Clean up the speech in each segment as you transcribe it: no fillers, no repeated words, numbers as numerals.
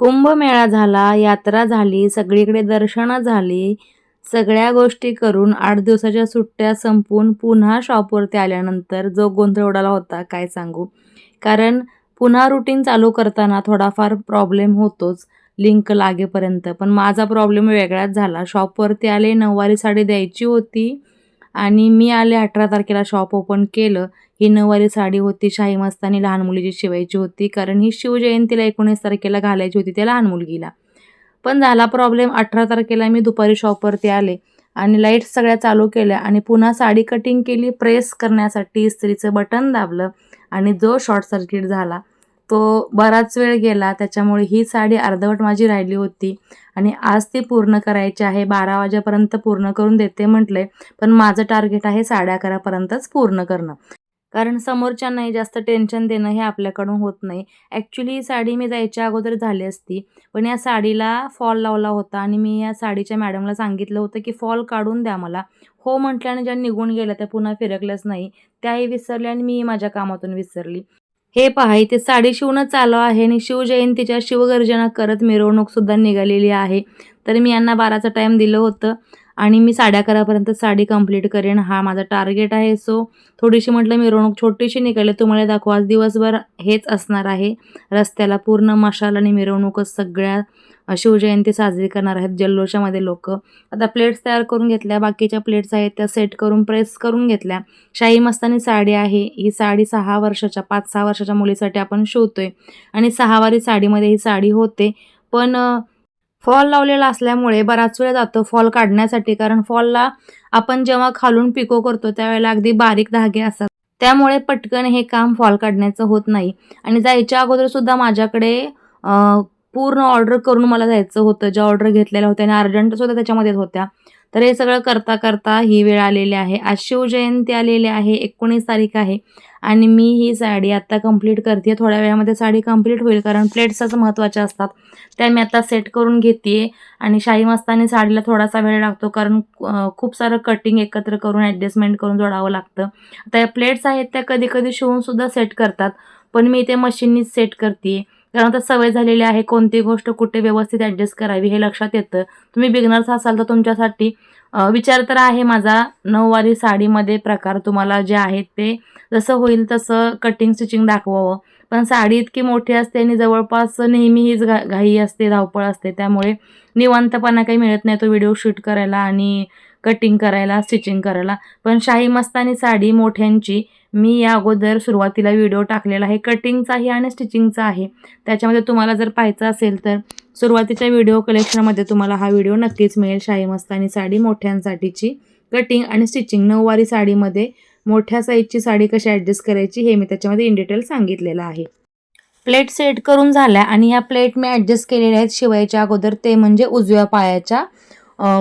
कुंभमेळा झाला, यात्रा झाली, सगळीकडे दर्शनं झाली. सगळ्या गोष्टी करून 8 दिवसाच्या सुट्ट्या संपवून पुन्हा शॉपवरती आल्यानंतर जो गोंधळ उडाला होता काय सांगू. कारण पुन्हा रुटीन चालू करताना थोडाफार प्रॉब्लेम होतोच लिंक लागेपर्यंत. पण माझा प्रॉब्लेम वेगळाच झाला. शॉपवरती आले, नऊवारी साडी द्यायची होती आणि मी आले 18 तारखेला शॉप ओपन केलं. ही नऊवारी साडी होती, शाही मस्तानी लहान मुलीची शिवायची होती. कारण ही शिवजयंतीला 19 तारखेला घालायची होती त्या लहान मुलगीला. पण झाला प्रॉब्लेम, 18 तारखेला मी दुपारी शॉपवरती आले आणि लाईट्स सगळ्या चालू केल्या आणि पुन्हा साडी कटिंग केली. प्रेस करण्यासाठी इस्त्रीचं बटन दाबलं आणि जो शॉर्ट सर्किट झाला तो बराच वेळ गेला. त्याच्यामुळे ही साडी अर्धवट माझी राहिली होती आणि आज ती पूर्ण करायची आहे. 12 वाजेपर्यंत पूर्ण करून देते म्हटले, पण माझं टार्गेट आहे 11:30 पर्यंतच पूर्ण करणं. कारण समोरच्यांनाही जास्त टेन्शन देणं हे आपल्याकडून होत नाही. ॲक्च्युली ही साडी मी जायच्या अगोदर झाली असती, पण या साडीला फॉल लावला होता आणि मी या साडीच्या मॅडमला सांगितलं होतं की फॉल काढून द्या मला. हो म्हटल्याने ज्या निघून गेल्या त्या पुन्हा फिरकल्याच नाही. त्याही विसरल्या आणि मी माझ्या कामातून विसरली. हे पहा, इथे साडी शिवणं चालू आहे आणि शिवजयंतीच्या शिवगर्जना करत मिरवणूकसुद्धा निघालेली आहे. तर मी यांना 12चा टाईम दिलं होतं आणि मी 11:30पर्यंत साडी कंप्लीट करेन, हा माझा टार्गेट आहे. सो थोडीशी म्हटलं मिरवणूक छोटीशी निघाली, तुम्हाला दाखवू. आज दिवसभर हेच असणार आहे. रस्त्याला पूर्ण मशाल आणि मिरवणूकच सगळ्या शिवजयंती साजरी करणार आहेत जल्लोषामध्ये लोक. आता प्लेट्स तयार करून घेतल्या, बाकीच्या प्लेट्स आहेत त्या सेट करून प्रेस करून घेतल्या. शाही मस्तानी साडी आहे. ही साडी 6 वर्षाच्या 5-6 वर्षाच्या मुलीसाठी आपण शिवतोय आणि 6 वारी साडीमध्ये ही साडी होते. पण फॉल लावलेला असल्यामुळे बराच वेळ जातो फॉल काढण्यासाठी. कारण फॉलला आपण जेव्हा खालून पिको करतो त्यावेळेला अगदी बारीक धागे असतात, त्यामुळे पटकन हे काम फॉल काढण्याचं होत नाही. आणि जायच्या अगोदर सुद्धा माझ्याकडे पूर्ण ऑर्डर करून मला जायचं होतं. ज्या ऑर्डर घेतलेल्या होत्या आणि अर्जंटसुद्धा त्याच्यामध्येच होत्या. तर हे सगळं करता करता ही वेळ आलेली आहे. आज शिवजयंती आलेली आहे, 19 तारीख आहे आणि मी ही साडी आत्ता कंप्लीट करते. थोड्या वेळामध्ये साडी कंप्लीट होईल कारण प्लेट्सच महत्त्वाच्या असतात. त्या मी आता सेट करून घेते आणि शाही मस्तानी साडीला थोडासा वेळ लागतो कारण खूप सारं कटिंग एकत्र करून ॲडजस्टमेंट करून जोडावं लागतं. आता या प्लेट्स आहेत त्या कधी कधी शिवूनसुद्धा सेट करतात, पण मी ते मशीननीच सेट करते. कारण आता सवय झालेली आहे कोणती गोष्ट कुठे व्यवस्थित ॲडजस्ट करावी हे लक्षात येतं. तुम्ही बिगनर्स असाल तर तुमच्यासाठी विचार तर आहे माझा नऊवारी साडीमध्ये प्रकार तुम्हाला जे आहेत ते जसं होईल तसं कटिंग स्टिचिंग दाखवावं. पण साडी इतकी मोठी असते आणि जवळपास नेहमी हीच घाई असते, धावपळ असते, त्यामुळे निवांतपणा काही मिळत नाही तो व्हिडिओ शूट करायला आणि कटिंग करायला, स्टिचिंग करायला. पण शाही मस्तानी साडी मोठ्यांची मी या अगोदर सुरुवातीला व्हिडिओ टाकलेला आहे, कटिंगचाही आणि स्टिचिंगचा आहे. त्याच्यामध्ये तुम्हाला जर पाहायचं असेल तर सुरुवातीच्या व्हिडिओ कलेक्शनमध्ये तुम्हाला हा व्हिडिओ नक्कीच मिळेल. शाही मस्तानी साडी मोठ्यांसाठीची कटिंग आणि स्टिचिंग. नऊवारी साडीमध्ये मोठ्या साईजची साडी कशी ॲडजस्ट करायची हे मी त्याच्यामध्ये इन डिटेल सांगितलेलं आहे. प्लेट सेट करून झाल्या आणि ह्या प्लेट मी ॲडजस्ट केलेल्या आहेत शिवायच्या अगोदर, ते म्हणजे उजव्या पायाच्या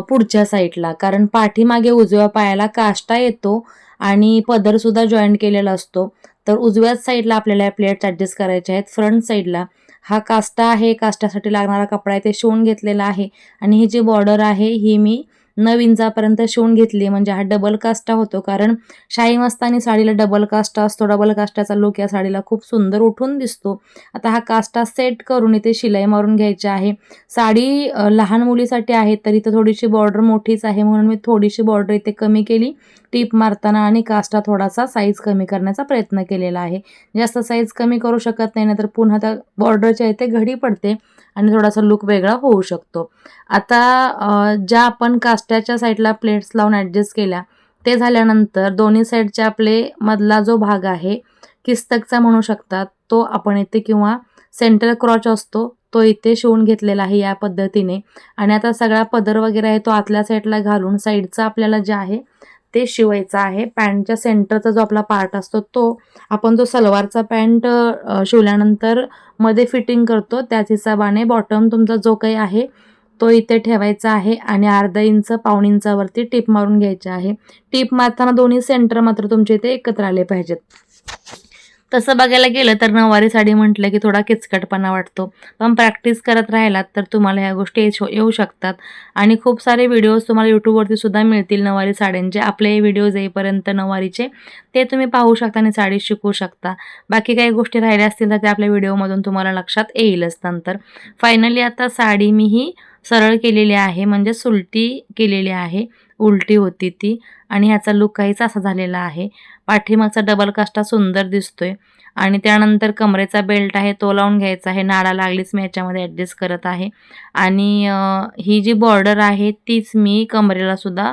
पुढच्या साईडला. कारण पाठीमागे उजव्या पायाला काष्टा येतो आणि पदरसुद्धा जॉईंट केलेला असतो. तर उजव्याच साईडला आपल्याला या प्लेट्स ॲडजस्ट करायच्या आहेत. फ्रंट साईडला हा काष्टा आहे, काष्टासाठी लागणारा कपडा आहे ते शिवून घेतलेला आहे आणि ही जी बॉर्डर आहे ही मी 9 इंचापर्यंत शिवून घेतली. म्हणजे हा डबल काष्टा होतो कारण शाही मस्तानी साडीला डबल काष्टा असतो. डबल काष्टाचा लुक या साडीला खूप सुंदर उठून दिसतो. आता हा काष्टा सेट करून इथे शिलाई मारून घ्यायची आहे. साडी लहान मुलीसाठी आहे तर इथं थोडीशी बॉर्डर मोठीच आहे म्हणून मी थोडीशी बॉर्डर इथे कमी केली टीप मारताना आणि काष्टा थोडासा साईज कमी करण्याचा प्रयत्न केलेला आहे. जास्त साईज कमी करू शकत नाही, तर पुन्हा त्या बॉर्डरच्या इथे घडी पडते आणि थोडासा लुक वेगळा होऊ शकतो. आता ज्या आपण काष्ट्याच्या साईडला प्लेट्स लावून ॲडजस्ट केल्या ते झाल्यानंतर दोन्ही साईडच्या आपले मधला जो भाग आहे किस्तकचा म्हणू शकतात तो आपण इथे, किंवा सेंटर क्रॉच असतो तो इथे शिवून घेतलेला आहे या पद्धतीने. आणि आता सगळा पदर वगैरे आहे तो आतल्या साईडला घालून साईडचा आपल्याला जे आहे ते शिवायचा आहे. पॅन्टच्या सेंटरचा जो आपला पार्ट असतो तो आपण जो सलवारचा पॅन्ट शिवल्यानंतर मध्ये फिटिंग करतो त्याच हिशोबाने बॉटम तुमचा जो काही आहे तो इथे ठेवायचा आहे आणि अर्धा इंच पाऊण इंचावरती टीप मारून घ्यायची आहे. टीप मारताना दोन्ही सेंटर मात्र तुमचे इथे एकत्र आले पाहिजेत. तसं बघायला गेलं तर नऊवारी साडी म्हटलं की थोडा किचकटपणा वाटतो. पण प्रॅक्टिस करत राहिलात तर तुम्हाला ह्या गोष्टी येऊ शकतात आणि खूप सारे व्हिडिओज तुम्हाला YouTubeवरती सुद्धा मिळतील नऊवारी साड्यांचे. आपले व्हिडिओज येईपर्यंत नऊवारीचे ते तुम्ही पाहू शकता आणि साडी शिकू शकता. बाकी काही गोष्टी राहिल्या असतील तर त्या आपल्या व्हिडिओमधून तुम्हाला लक्षात येईलच नंतर. फायनली आता साडी मी ही सरळ केलेली आहे, म्हणजे सुलटी केलेली आहे. उलटी होती ती आणि ह्याचा लूक काहीच असा झालेला आहे. पाठीमागचा डबल काष्टा सुंदर दिसतोय आणि त्यानंतर कमरेचा बेल्ट आहे तो लावून घ्यायचा आहे. नाडा लागलीच मी याच्यामध्ये ॲडजस्ट करत आहे आणि ही जी बॉर्डर आहे तीच मी कमरेला सुद्धा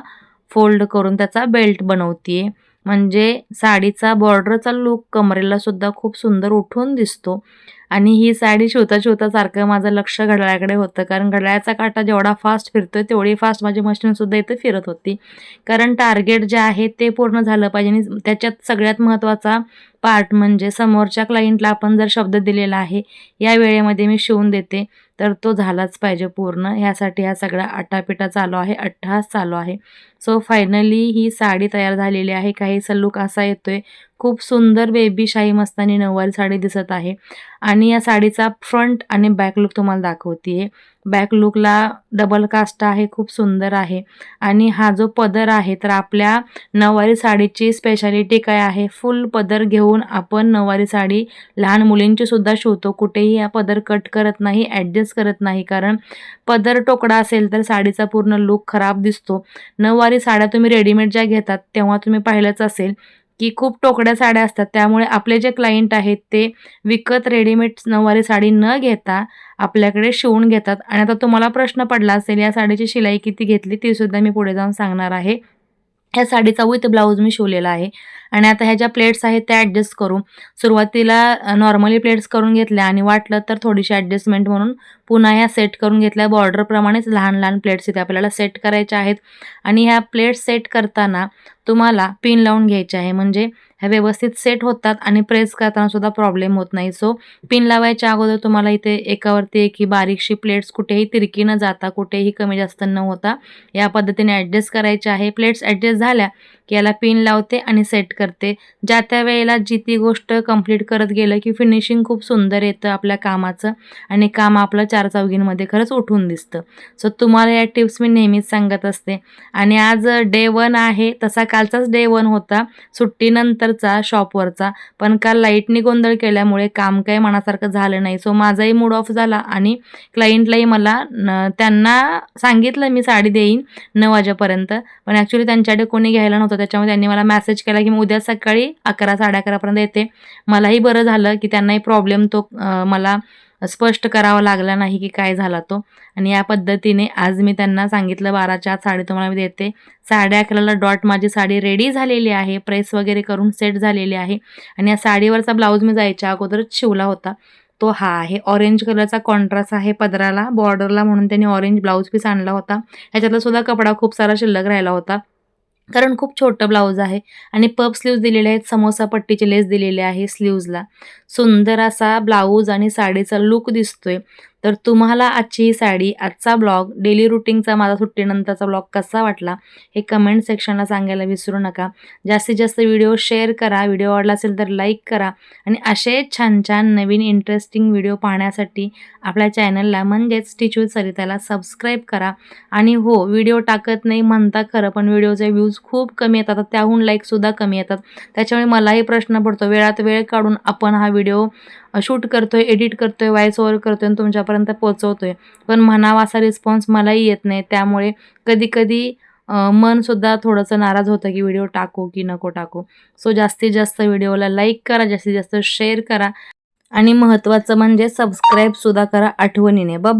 फोल्ड करून त्याचा बेल्ट बनवते आहे. म्हणजे साडीचा बॉर्डरचा लूक कमरेला सुद्धा खूप सुंदर उठून दिसतो. आणि ही साडी शिवता सारखं माझं लक्ष घड्याळाकडे होतं, कारण घड्याळाचा काटा जेवढा फास्ट फिरतोय तेवढी फास्ट माझी मशीनसुद्धा इथे फिरत होती. कारण टार्गेट जे आहे ते पूर्ण झालं पाहिजे आणि त्याच्यात सगळ्यात महत्त्वाचा पार्ट म्हणजे समोरच्या क्लायंटला आपण जर शब्द दिलेला आहे, या वेळेमध्ये मी शिवून देते, तर तो झालाच पाहिजे पूर्ण. ह्यासाठी हा सगळा आटापिटा चालू आहे, अट्टहास चालू आहे. सो फायनली ही साडी तयार झालेली आहे. काहीसा लूक असा येतोय. खूप सुंदर बेबी शाही मस्तानी नऊवारी साडी दिसत आहे आणि या साडीचा फ्रंट आणि बॅक लूक तुम्हाला दाखवते आहे. बॅक लूकला डबल कास्ट आहे, खूप सुंदर आहे आणि हा जो पदर आहे तर आपल्या नऊवारी साडीची स्पेशालिटी काय आहे, फुल पदर घेऊन आपण नऊवारी साडी लहान मुलींची सुद्धा शिवतो. कुठेही हा पदर कट करत नाही, ॲडजस्ट करत नाही, कारण पदर टोकडा असेल तर साडीचा पूर्ण लूक खराब दिसतो. नऊवारी साड्या तुम्ही रेडीमेड ज्या घेतात तेव्हा तुम्ही पाहिलंच असेल की खूप टोकड्या साड्या असतात. त्यामुळे आपले जे क्लायंट आहेत ते विकत रेडीमेड नऊवारी साडी न घेता आपल्याकडे शिवून घेतात. आणि आता तुम्हाला प्रश्न पडला असेल या साडीची शिलाई किती घेतली, ती सुद्धा मी पुढे जाऊन सांगणार आहे. ह्या साडीचा विथ ब्लाऊज मी शिवलेला आहे आणि आता ह्या ज्या प्लेट्स आहेत त्या ॲडजस्ट करू. सुरुवातीला नॉर्मली प्लेट्स करून घेतल्या आणि वाटलं तर थोडीशी ॲडजस्टमेंट म्हणून पुन्हा ह्या सेट करून घेतल्या. बॉर्डरप्रमाणेच लहान लहान प्लेट्स इथे आपल्याला सेट करायच्या आहेत आणि ह्या प्लेट्स सेट करताना तुम्हाला पिन लावून घ्यायचे आहे, म्हणजे ह्या व्यवस्थित सेट होतात आणि प्रेस करताना सुद्धा प्रॉब्लेम होत नाही. सो पिन लावायच्या अगोदर तुम्हाला इथे एकावरती एक ही बारीकशी प्लेट्स कुठेही तिरकी न जाता, कुठेही कमी जास्त न होता या पद्धतीने ॲडजस्ट करायचे आहे. प्लेट्स ॲडजस्ट झाल्या की याला पिन लावते आणि सेट करते. ज्या त्या वेळेला जी ती गोष्ट कंप्लीट करत गेलं की फिनिशिंग खूप सुंदर येतं आपल्या कामाचं आणि काम आपलं चारचौघींमध्ये खरंच उठून दिसतं. सो तुम्हाला या टिप्स मी नेहमीच सांगत असते आणि आज डे 1 आहे. तसा कालचाच डे 1 होता सुट्टीनंतरचा शॉपवरचा, पण काल लाईटनी गोंधळ केल्यामुळे काम काही मनासारखं झालं नाही. सो माझाही मूड ऑफ झाला आणि क्लायंटलाही त्यांना सांगितलं मी साडी देईन 9 वाजेपर्यंत, पण ॲक्च्युली त्यांच्याकडे कोणी घ्यायला नव्हतं. त्याच्यामुळे त्यांनी मला मेसेज केला की मी उद्या सकाळी 11 11:30पर्यंत येते. मलाही बरं झालं की त्यांनाही प्रॉब्लेम तो मला स्पष्ट करावा लागला नाही की काय झाला तो. आणि या पद्धतीने आज मी त्यांना सांगितलं 12च्या आत साडी तुम्हाला मी देते. 11:30ला डॉट माझी साडी रेडी झालेली आहे, प्रेस वगैरे करून सेट झालेली आहे आणि या साडीवरचा ब्लाऊज मी जायच्या अगोदरच शिवला होता. तो हा आहे. ऑरेंज कलरचा कॉन्ट्रास्ट आहे पदराला, बॉर्डरला, म्हणून त्यांनी ऑरेंज ब्लाऊज पीस आणला होता. ह्याच्यातला सुद्धा कपडा खूप सारा शिल्लक राहिला होता, कारण खूप छोटं ब्लाऊज आहे आणि पफ स्लीव्ज दिलेले आहेत. समोसा पट्टीची लेस दिलेली आहे स्लीव्जला. सुंदर असा ब्लाऊज आणि साडीचा लूक दिसतोय. तर तुम्हाला आजची ही साडी, आजचा ब्लॉग, डेली रुटीनचा माझा सुट्टीनंतरचा ब्लॉग कसा वाटला हे कमेंट सेक्शनला सांगायला विसरू नका. जास्तीत जास्त व्हिडिओ शेअर करा. व्हिडिओ आवडला असेल तर लाईक करा आणि असे छान छान नवीन इंटरेस्टिंग व्हिडिओ पाहण्यासाठी आपल्या चॅनलला म्हणजेच स्टिच विथ सरिताला सबस्क्राईब करा. आणि हो, व्हिडिओ टाकत नाही म्हणता खरं, पण व्हिडिओचे व्ह्यूज खूप कमी येतात, त्याहून लाईकसुद्धा कमी येतात. त्याच्यामुळे मलाही प्रश्न पडतो, वेळात वेळ काढून आपण हा व्हिडिओ शूट करतोय, एडिट करतोय, व्हॉइस ओव्हर करतोय आणि तुमच्यापर्यंत पोहोचवतोय, पण म्हणावा असा रिस्पॉन्स मलाही येत नाही. त्यामुळे कधी-कधी मनसुद्धा थोडंसं नाराज होतं की व्हिडिओ टाकू की नको टाकू. सो जास्तीत जास्त व्हिडिओला लाईक करा, जास्तीत जास्त शेअर करा आणि महत्त्वाचं म्हणजे सबस्क्राईबसुद्धा करा आठवणीने. बाय.